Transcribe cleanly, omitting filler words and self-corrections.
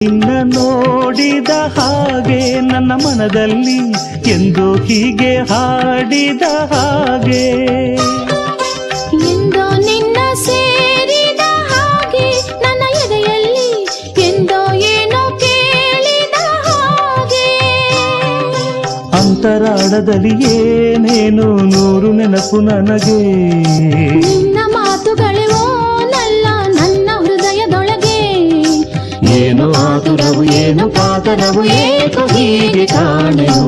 ನಿನ್ನ ನೋಡಿದ ಹಾಗೆ ನನ್ನ ಮನದಲ್ಲಿ ಎಂದು ಹೀಗೆ ಹಾಡಿದ ಹಾಗೆ ಎಂದೋ ನಿನ್ನ ಸೇರಿದ ಹಾಗೆ ನನ್ನ ಎದೆಯಲ್ಲಿ ಎಂದೋ ಏನೋ ಕೇಳಿದ ಹಾಗೆ ಅಂತರಾಳದಲ್ಲಿ ಏನೇನು ನೂರು ನೆನಪು ನನಗೆ ನಿನ್ನ ಮಾತುಗಳೇ ಓನಲ್ಲ ನನ್ನ ಹೃದಯದೊಳಗೆ ಏನು ಆತುರವು ಏನು ಕಾತರವು ಏಕೋ ಹೀಗೆ ಕಾಣೆನು